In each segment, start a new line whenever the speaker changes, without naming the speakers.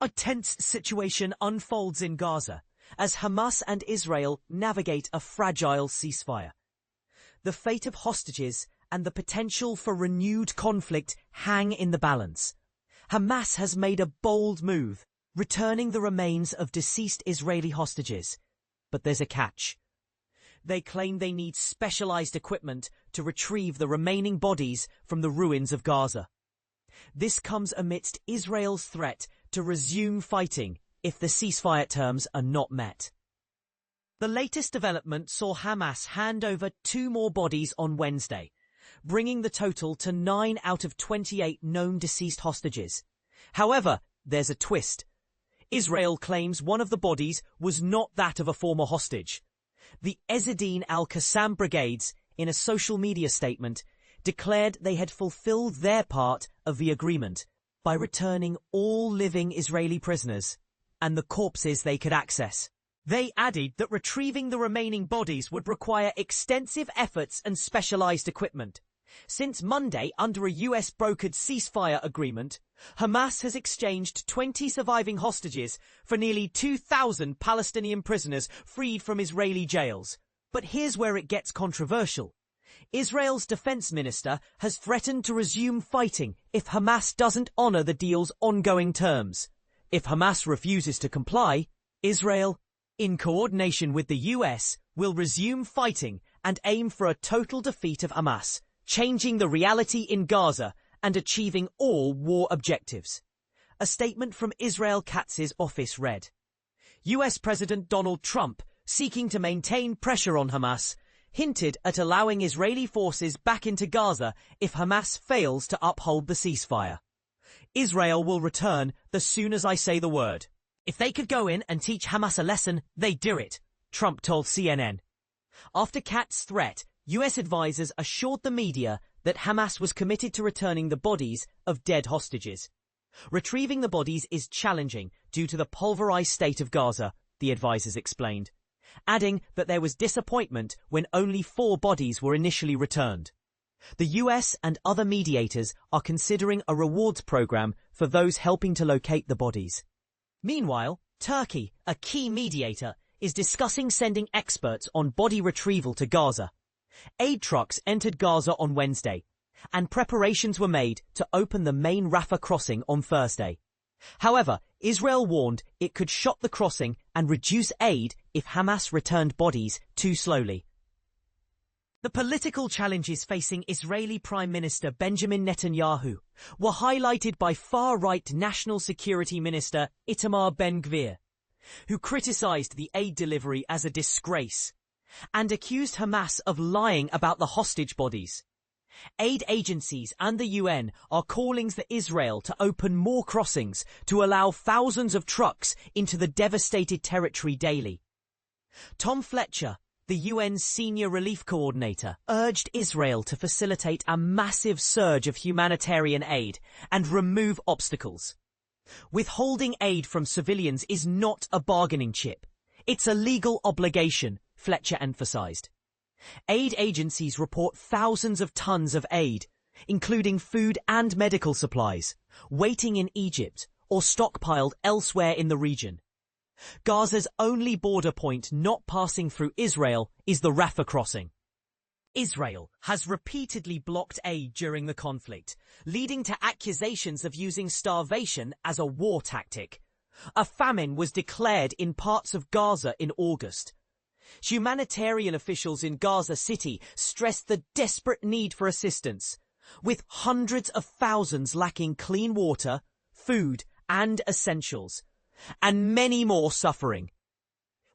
A tense situation unfolds in Gaza as Hamas and Israel navigate a fragile ceasefire. The fate of hostages and the potential for renewed conflict hang in the balance. Hamas has made a bold move, returning the remains of deceased Israeli hostages. But there's a catch. They claim they need specialized equipment to retrieve the remaining bodies from the ruins of Gaza. This comes amidst Israel's threat to resume fighting if the ceasefire terms are not met. The latest development saw Hamas hand over 2 more bodies on Wednesday, bringing the total to 9 out of 28 known deceased hostages. However, there's a twist. Israel claims one of the bodies was not that of a former hostage. The Ezzedine al-Qassam brigades, in a social media statement, declared they had fulfilled their part of the agreement by returning all living Israeli prisoners and the corpses they could access. They added that retrieving the remaining bodies would require extensive efforts and specialized equipment. Since Monday, under a US-brokered ceasefire agreement, Hamas has exchanged 20 surviving hostages for nearly 2,000 Palestinian prisoners freed from Israeli jails. But here's where it gets controversial. Israel's defense minister has threatened to resume fighting if Hamas doesn't honor the deal's ongoing terms. If Hamas refuses to comply, Israel, in coordination with the US, will resume fighting and aim for a total defeat of Hamas, changing the reality in Gaza and achieving all war objectives. A statement from Israel Katz's office read, US President Donald Trump, seeking to maintain pressure on Hamas, hinted at allowing Israeli forces back into Gaza if Hamas fails to uphold the ceasefire. Israel will return as soon as I say the word. If they could go in and teach Hamas a lesson, they'd do it, Trump told CNN. After Katz's threat, US advisors assured the media that Hamas was committed to returning the bodies of dead hostages. Retrieving the bodies is challenging due to the pulverized state of Gaza, the advisors explained, adding that there was disappointment when only 4 bodies were initially returned. The US and other mediators are considering a rewards program for those helping to locate the bodies. Meanwhile, Turkey, a key mediator, is discussing sending experts on body retrieval to Gaza. Aid trucks entered Gaza on Wednesday, and preparations were made to open the main Rafah crossing on Thursday. However, Israel warned it could shut the crossing and reduce aid if Hamas returned bodies too slowly. The political challenges facing Israeli Prime Minister Benjamin Netanyahu were highlighted by far-right National Security Minister Itamar Ben-Gvir, who criticized the aid delivery as a disgrace and accused Hamas of lying about the hostage bodies. Aid agencies and the UN are calling for Israel to open more crossings to allow thousands of trucks into the devastated territory daily. Tom Fletcher, the UN's senior relief coordinator, urged Israel to facilitate a massive surge of humanitarian aid and remove obstacles. Withholding aid from civilians is not a bargaining chip. It's a legal obligation, Fletcher emphasized. Aid agencies report thousands of tons of aid, including food and medical supplies, waiting in Egypt or stockpiled elsewhere in the region. Gaza's only border point not passing through Israel is the Rafah crossing. Israel has repeatedly blocked aid during the conflict, leading to accusations of using starvation as a war tactic. A famine was declared in parts of Gaza in August. Humanitarian officials in Gaza City stressed the desperate need for assistance, with hundreds of thousands lacking clean water, food, and essentials, and many more suffering.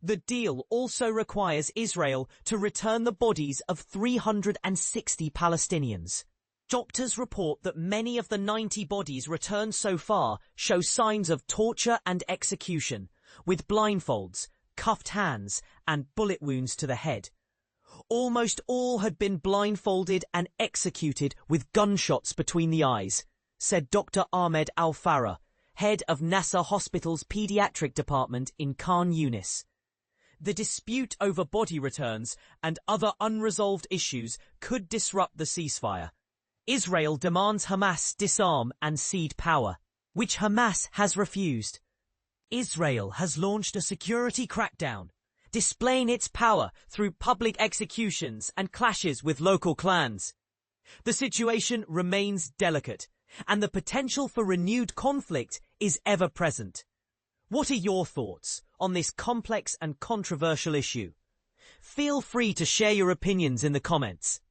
The deal also requires Israel to return the bodies of 360 Palestinians. Doctors report that many of the 90 bodies returned so far show signs of torture and execution, with blindfolds, cuffed hands, and bullet wounds to the head. Almost all had been blindfolded and executed with gunshots between the eyes, said Dr. Ahmed Al-Farah, head of Nasser Hospital's pediatric department in Khan Yunis. The dispute over body returns and other unresolved issues could disrupt the ceasefire. Israel demands Hamas disarm and cede power, which Hamas has refused. Israel has launched a security crackdown, displaying its power through public executions and clashes with local clans. The situation remains delicate, and the potential for renewed conflict is ever present. What are your thoughts on this complex and controversial issue? Feel free to share your opinions in the comments.